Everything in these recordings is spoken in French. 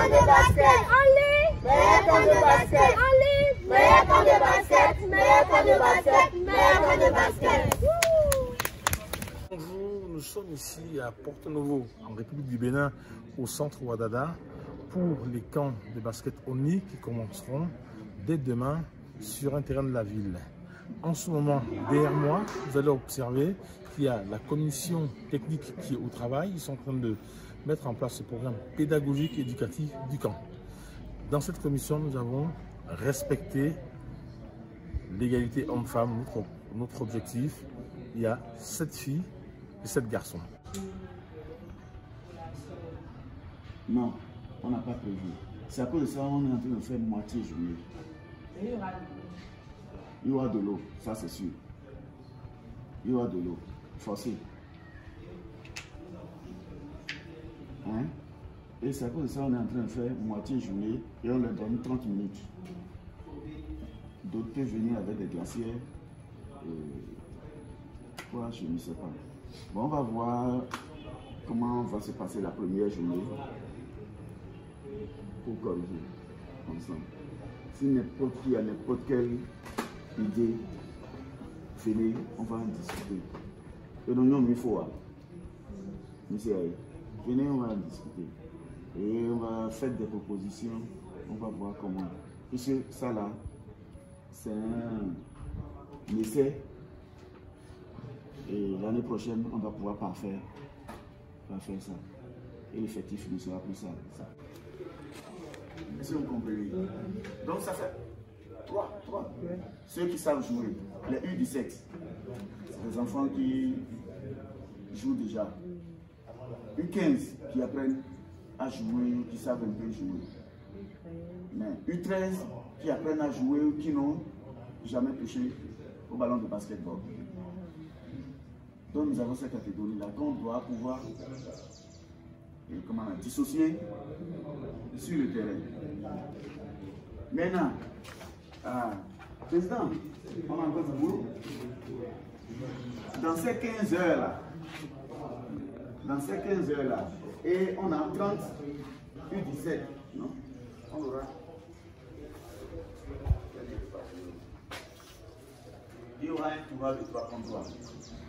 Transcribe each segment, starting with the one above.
camp de basket. Allez. Meilleur camp de basket. Allez. Meilleur camp de basket. Meilleur camp de basket. Meilleur camp de basket. Bonjour, nous sommes ici à Porto-Novo, en République du Bénin, au centre Ouadada, pour les camps de basket ONI qui commenceront dès demain sur un terrain de la ville. En ce moment, derrière moi, vous allez observer qu'il y a la commission technique qui est au travail. Ils sont en train de mettre en place ce programme pédagogique et éducatif du camp. Dans cette commission, nous avons respecté l'égalité homme-femme, notre objectif. Il y a 7 filles et 7 garçons. Non, on n'a pas prévu. C'est à cause de ça qu'on est en train de faire moitié journée. Il y aura de l'eau, ça c'est sûr. Il y aura de l'eau, forcé. Hein? Et c'est à cause de ça qu'on est en train de faire moitié journée et on leur donne 30 minutes. D'autres peuvent venir avec des glacières. Quoi, je ne sais pas. Bon, on va voir comment va se passer la première journée pour corriger ensemble. Si n'importe qui a n'importe quelle idée, venez, on va en discuter. Et donc, non, il faut. Monsieur, venez, on va en discuter. Et on va faire des propositions, on va voir comment. Puisque ça là, c'est un essai. Et l'année prochaine, on va pouvoir parfaire ça. Et l'effectif ne sera plus ça. Est-ce que vous comprenez? Donc ça fait 3. Ceux qui savent jouer, les U17, c'est des enfants qui jouent déjà. U15 qui apprennent à jouer, qui savent un peu jouer. Mais U13 qui apprennent à jouer ou qui n'ont jamais touché au ballon de basketball. Donc nous avons cette catégorie-là qu'on doit pouvoir dissocier sur le terrain. Maintenant, président, on a encore du boulot. Dans ces 15 heures-là, et on a 30 U17, non? On aura. Il y aura un tournoi de 3 contre 3.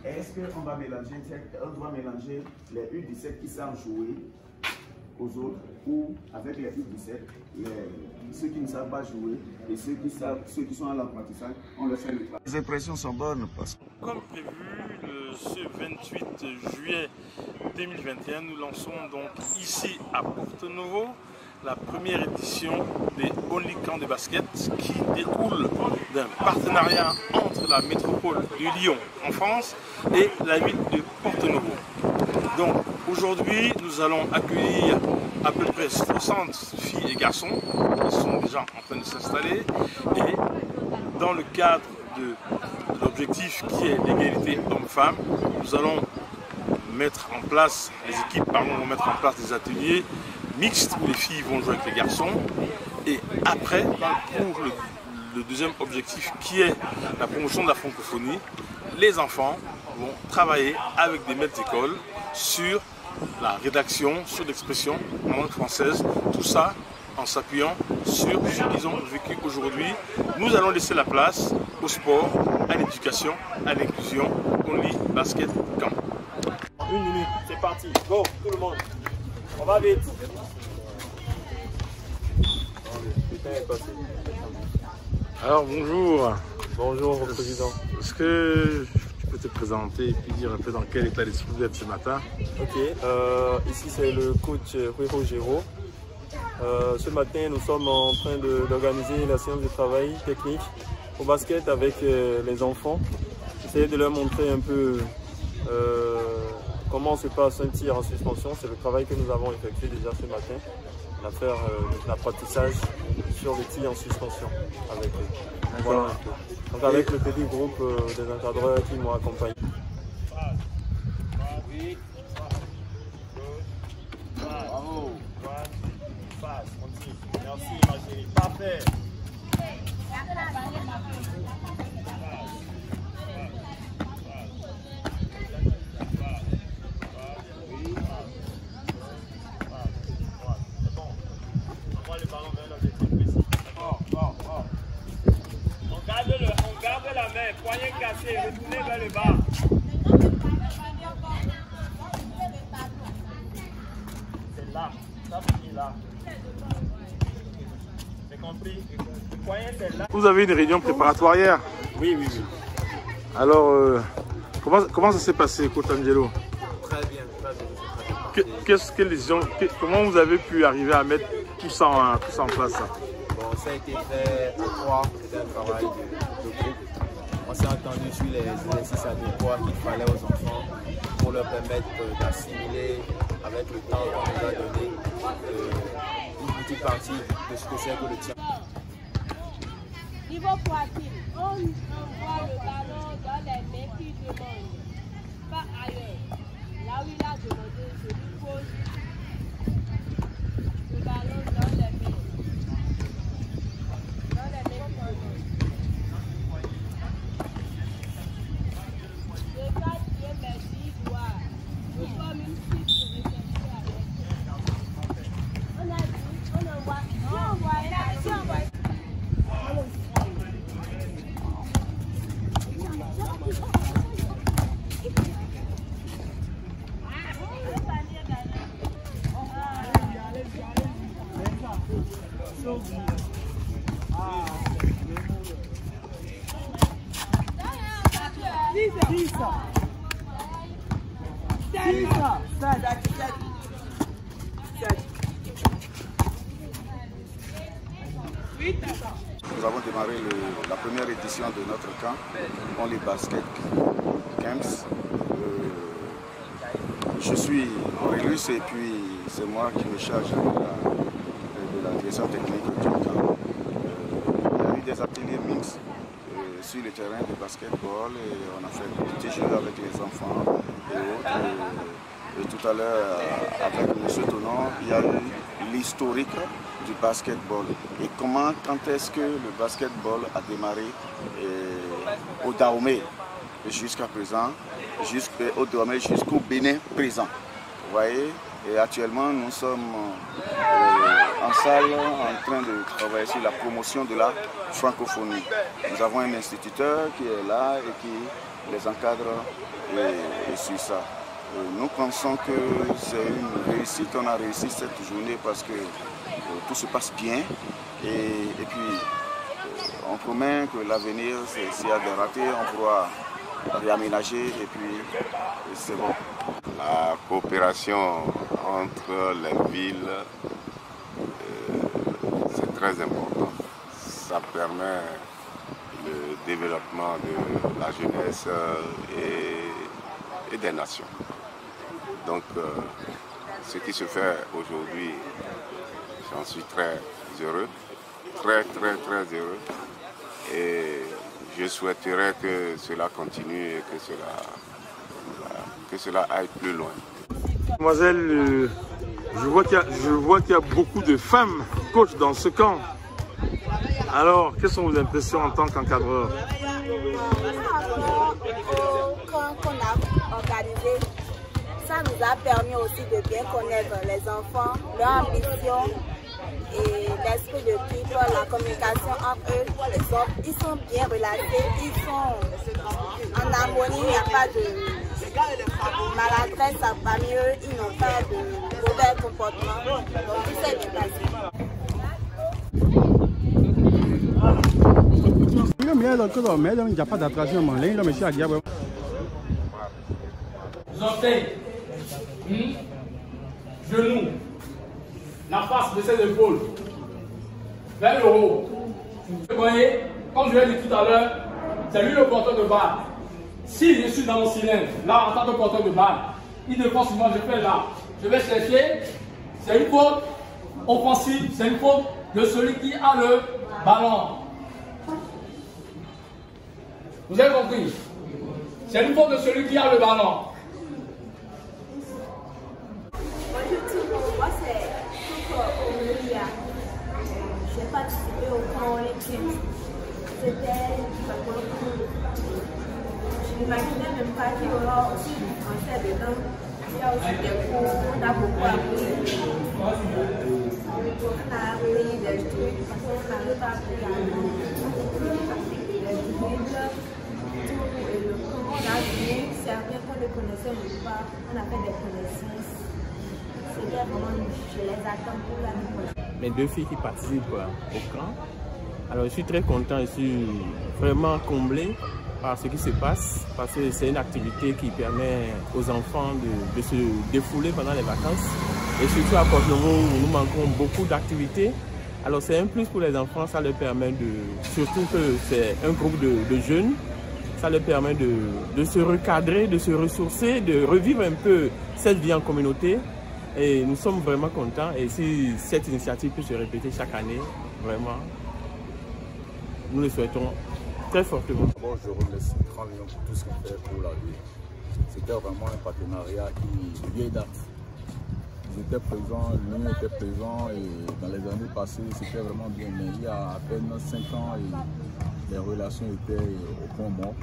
Est-ce qu'on va mélanger, les U17 qui savent jouer aux autres ou avec les U17, ceux qui ne savent pas jouer et ceux qui sont à l'apprentissage, on leur fait le travail. Les impressions sont bonnes parce que... Comme prévu, ce 28 juillet 2021, nous lançons donc ici à Porto-Novo la première édition des Only Camps de basket qui découle d'un partenariat entre la métropole de Lyon en France et la ville de Porto-Novo. Donc aujourd'hui, nous allons accueillir à peu près 60 filles et garçons qui sont déjà en train de s'installer et dans le cadre de l'objectif qui est l'égalité homme-femme, nous allons mettre en place, les équipes vont mettre en place des ateliers mixtes où les filles vont jouer avec les garçons et après, pour le deuxième objectif qui est la promotion de la francophonie, les enfants vont travailler avec des maîtres d'école sur la rédaction, sur l'expression en langue française, tout ça en s'appuyant sur ce qu'ils ont vécu aujourd'hui. Nous allons laisser la place au sport, à l'éducation, à l'inclusion. Only Basket Camp. 1 minute, c'est parti, go, tout le monde. On va vite. Alors bonjour. Bonjour au président. Est-ce que tu peux te présenter et puis dire un peu dans quel état d'esprit vous êtes ce matin? Ok, ici c'est le coach Ruiro Giro. Ce matin nous sommes en train d'organiser la séance de travail technique au basket avec les enfants. Essayer de leur montrer un peu comment se passe un tir en suspension. C'est le travail que nous avons effectué déjà ce matin. On va faire l'apprentissage sur les tirs en suspension avec eux. Voilà un peu. Donc avec le petit groupe des encadreurs qui m'ont accompagné. Bravo. Merci ma chérie. Parfait. Restez, retournez vers le bas. C'est là, ça finit là. C'est compris? Le poignet c'est là. Vous avez une réunion préparatoire hier? Oui. Alors, comment ça s'est passé, Cotangelo? Très bien. Comment vous avez pu arriver à mettre tout ça en place? Bon, ça a été fait à trois, c'était un travail de groupe. On s'est entendu sur les exercices adéquats qu'il fallait aux enfants pour leur permettre d'assimiler avec le temps qu'on nous a donné une petite partie de ce que c'est que le tir. Niveau poitrine, on envoie le ballon dans les mains qui demandent, pas ailleurs. Là où il a demandé, je lui pose le ballon dans les mains. Dans les mains qui demandent. Le gars qui est merci doit, comme une fille qui réfléchit avec. On a dit, on envoie, Nous avons démarré la première édition de notre camp, Only Basket Camps. Je suis Aurelius et puis c'est moi qui me charge de la direction technique du camp. Il y a eu des ateliers mixtes sur le terrain de basketball et on a fait des jeux avec les enfants et autres. Et tout à l'heure, avec M. Tonon, il y a eu l'historique du basketball et quand est-ce que le basketball a démarré au Dahomey jusqu'à présent, au Dahomey jusqu'au Bénin présent. Vous voyez, et actuellement nous sommes en salle en train de travailler sur la promotion de la francophonie. Nous avons un instituteur qui est là et qui les encadre et suit ça. Nous pensons que c'est une réussite, on a réussi cette journée parce que tout se passe bien et puis on promet que l'avenir, s'il y a des ratés, on pourra réaménager et puis c'est bon. La coopération entre les villes, c'est très important. Ça permet le développement de la jeunesse et des nations. Donc, ce qui se fait aujourd'hui, j'en suis très heureux, très heureux. Et je souhaiterais que cela continue et que cela aille plus loin. Mademoiselle, je vois qu'il y a beaucoup de femmes coachs dans ce camp. Alors, quelles sont vos impressions en tant qu'encadreur? Qu'on a organisé, ça nous a permis aussi de bien connaître les enfants, leur ambition et l'esprit de type, la communication entre eux. Ils sont bien relâchés, ils sont en harmonie, il n'y a pas de maladresse parmi eux, ils n'ont pas de mauvais comportement. Donc tout s'est bien passé. Genoux, la face de ses épaules, vers le haut. Vous voyez, comme je l'ai dit tout à l'heure, c'est lui le porteur de balle. Si je suis dans mon cylindre, là en tant que porteur de balle, il défend sur moi, je fais là. Je vais chercher, c'est une faute offensive, c'est une faute de celui qui a le ballon. Vous avez compris? C'est une faute de celui qui a le ballon. Moi, c'est Omelia. J'ai participé au camp olympique. C'était vraiment cool. Je n'imaginais même pas qu'il y aura aussi du français dedans. Il y a aussi des cours, on a beaucoup appris. On a appris des trucs parce qu'on n'avait pas appris à les connaissais même pas. On a fait des connaissances. C'était vraiment, je les attends pour la vie prochaine. Mes 2 filles qui participent au camp. Alors je suis très content, je suis vraiment comblé par ce qui se passe, parce que c'est une activité qui permet aux enfants de se défouler pendant les vacances. Et surtout à Port-Novo, où nous manquons beaucoup d'activités. Alors c'est un plus pour les enfants, ça leur permet surtout que c'est un groupe de jeunes, ça leur permet de se recadrer, de se ressourcer, de revivre un peu cette vie en communauté. Et nous sommes vraiment contents. Et si cette initiative peut se répéter chaque année, vraiment, nous le souhaitons très fortement. Bon, je remercie Grand Lion pour tout ce qu'il fait pour la vie. C'était vraiment un partenariat qui vieille date. Ils étaient présents, Lyon était présent et dans les années passées, c'était vraiment bien. Mais il y a à peine 5 ans, les relations étaient au point mort.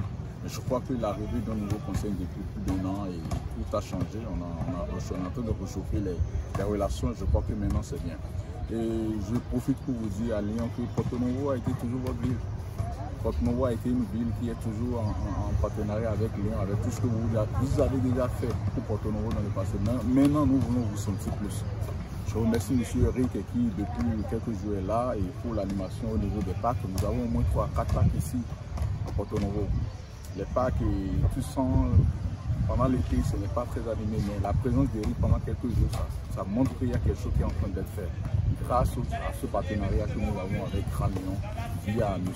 Mais je crois que l'arrivée d'un nouveau conseil depuis plus d'1 an et tout a changé. On est en train de réchauffer les relations. Je crois que maintenant c'est bien. Et je profite pour vous dire à Lyon que Port-Novo a été toujours votre ville. Port-Novo a été une ville qui est toujours en partenariat avec Lyon, avec tout ce que vous avez déjà fait pour Port-Novo dans le passé. Maintenant, nous voulons vous sentir plus. Je remercie M. Eric qui, depuis quelques jours, est là et pour l'animation au niveau des parcs. Nous avons au moins 3 à 4 parcs ici à Port-Novo. Les parcs, tu sens, pendant l'été, ce n'est pas très animé, mais la présence d'Eric pendant quelques jours, ça montre qu'il y a quelque chose qui est en train d'être fait. Grâce à ce partenariat que nous avons avec Grand Lion, via M.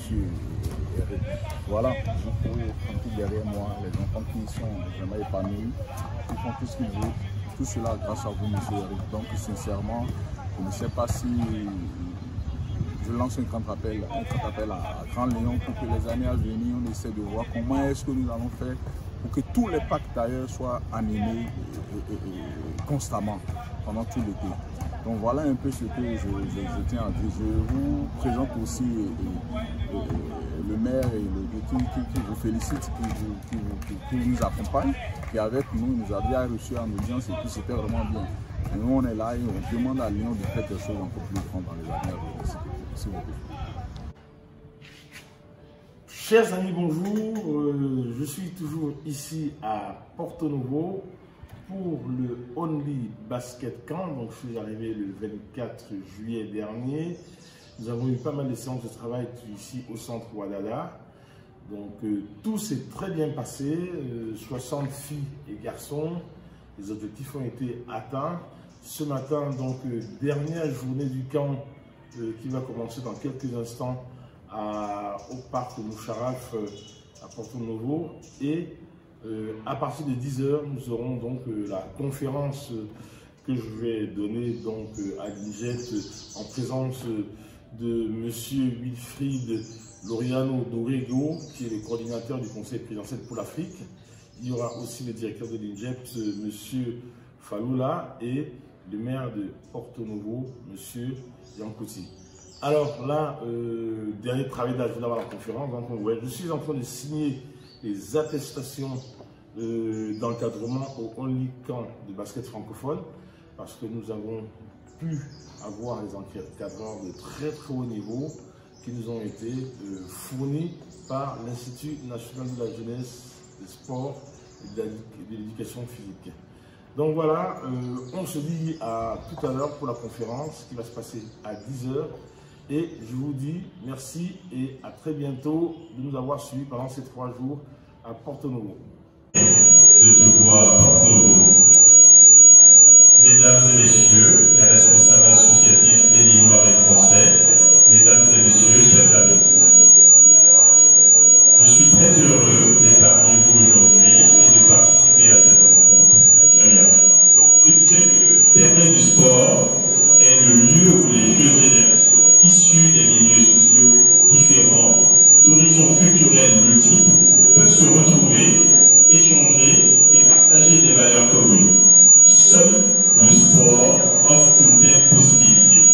Eric. Voilà, vous pouvez sentir derrière moi les enfants qui sont vraiment épanouis, qui font tout ce qu'ils veulent. Tout cela grâce à vous, M. Eric. Donc, sincèrement, je ne sais pas si je lance un grand appel à Grand Lion pour que les années à venir, on essaie de voir comment est-ce que nous allons faire pour que tous les parcs d'ailleurs soient animés constamment pendant tout l'été. Donc voilà un peu ce que je tiens à dire. Je vous présente aussi le maire et qui vous félicite, qui nous accompagne, qui avec nous nous a bien reçu en audience et puis c'était vraiment bien. Et nous on est là et on demande à Lyon de faire quelque chose encore plus grand dans les années à venir. S'il vous plaît. Chers amis, bonjour. Je suis toujours ici à Port-Novo pour le Only Basket Camp. Donc, je suis arrivé le 24 juillet dernier. Nous avons eu pas mal de séances de travail ici au centre Ouadada. Donc, tout s'est très bien passé. 60 filles et garçons. Les objectifs ont été atteints. Ce matin, donc, dernière journée du camp qui va commencer dans quelques instants au parc de Moucharaf à Port-Novo. Et à partir de 10 h, nous aurons donc la conférence que je vais donner donc à l'INJET en présence de M. Wilfried Loriano Dorego, qui est le coordinateur du Conseil présidentiel pour l'Afrique. Il y aura aussi le directeur de l'INJET, M. Faloula, et le maire de Port-Novo, M. Yankouti. Alors là, dernier travail d'âge avant la conférence, donc je suis en train de signer les attestations d'encadrement au Only Camp de basket francophone, parce que nous avons pu avoir des encadreurs de très très haut niveau qui nous ont été fournis par l'Institut national de la jeunesse, des sports et de l'éducation physique. Donc voilà, on se dit à tout à l'heure pour la conférence qui va se passer à 10 h. Et je vous dis merci et à très bientôt de nous avoir suivis pendant ces 3 jours à Port-Novo. De te voir à Port-Novo. Mesdames et messieurs, les responsables associatifs béninois et français, mesdames et messieurs, chers amis. Je suis très heureux d'être parmi vous aujourd'hui et de participer à cette rencontre. Très bien. Donc, je disais que le terrain du sport est le lieu où les jeunes générations issus des milieux sociaux différents, d'horizons culturels multiples, peuvent se retrouver, échanger et partager des valeurs communes. Seul le sport offre une telle possibilité.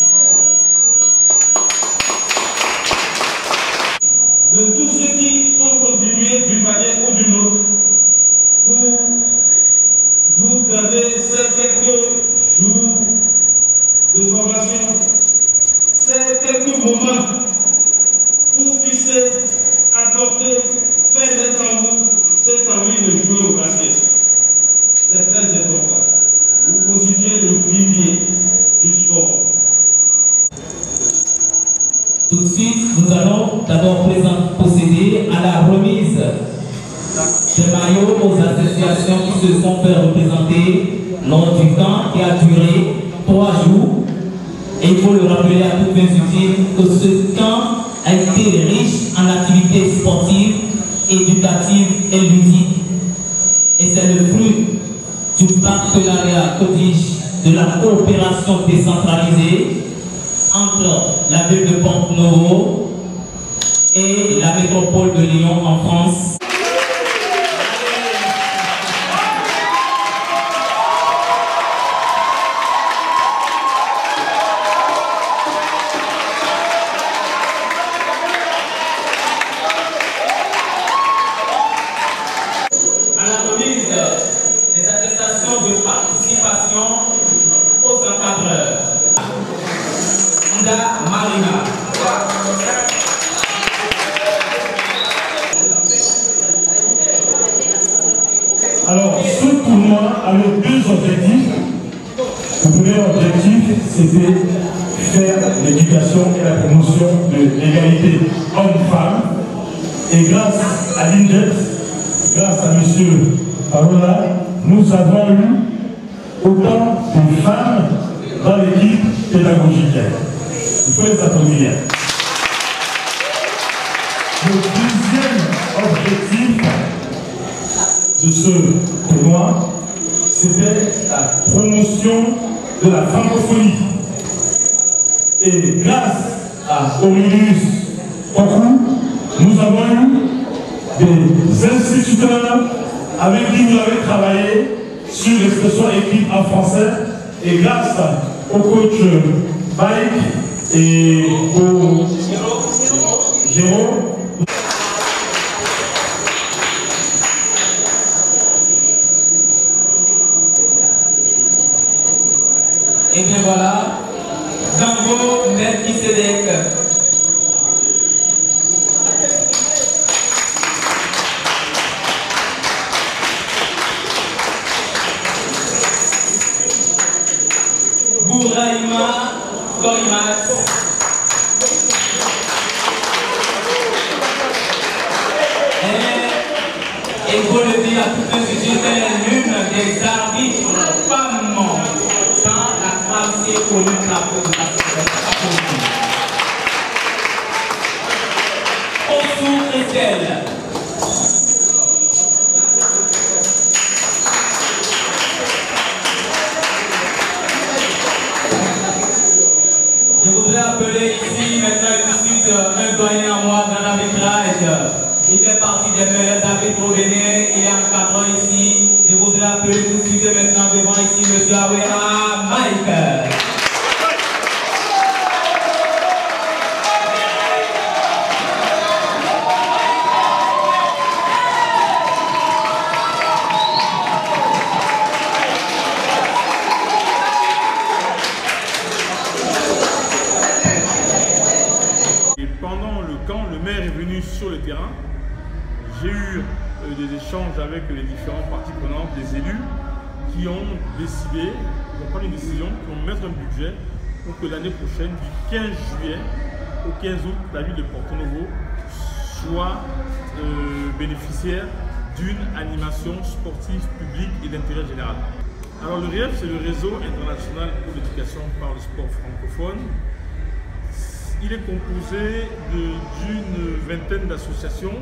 d'abord procéder à la remise des maillots aux associations qui se sont fait représenter lors du camp qui a duré 3 jours. Et il faut le rappeler à toutes fins utiles que ce camp a été riche en activités sportives, éducatives et ludiques. Et c'est le fruit du partenariat prodige de la coopération décentralisée entre la ville de Porto-Novo et la métropole de Lyon en France. À la remise des attestations de participation aux encadreurs. Marina. Alors, ce tournoi avait 2 objectifs. Le premier objectif, c'était faire l'éducation et la promotion de l'égalité homme-femme. Et grâce à l'INDEX, grâce à M. Parola, nous avons eu autant de femmes dans l'équipe pédagogique. Il faut les applaudir. Le deuxième objectif de ce tournoi, c'était la promotion de la francophonie. Et grâce à Aurelius Okou, nous avons eu des instituteurs avec qui nous avons travaillé sur l'expression écrite en français. Et grâce au coach Baïk et au Jérôme, et bien voilà, Zango Melchisedek. Bouraïma Goimas. Et il faut le dire à toutes les études, l'une des arbitres femmes dans la classe connue la Ossou Christelle. Je voudrais appeler ici maintenant tout de suite un doyen à moi dans l'arbitrage. Il fait partie des meilleurs arbitres au Bénin. Il est encadrant ici. Je voudrais appeler tout de suite maintenant devant ici M. Awera Mike. Et pendant le camp, le maire est venu sur le terrain. J'ai eu des échanges avec les différentes parties prenantes, des élus, qui ont décidé, ils ont pris une décision, qui vont mettre un budget pour que l'année prochaine, du 15 juillet au 15 août, la ville de Porto-Novo soit bénéficiaire d'une animation sportive publique et d'intérêt général. Alors le RIEF, c'est le réseau international pour l'éducation par le sport francophone. Il est composé d'une vingtaine d'associations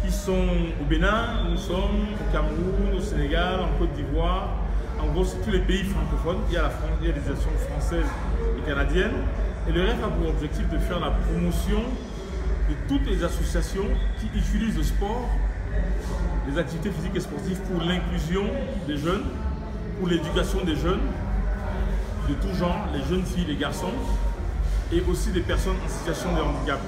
qui sont au Bénin, nous sommes au Cameroun, au Sénégal, en Côte d'Ivoire. En gros, c'est tous les pays francophones. Il y a la France, il y a des associations françaises et canadiennes. Et le RIEF a pour objectif de faire la promotion de toutes les associations qui utilisent le sport, les activités physiques et sportives pour l'inclusion des jeunes, pour l'éducation des jeunes, de tout genre, les jeunes filles, les garçons, et aussi des personnes en situation de handicap.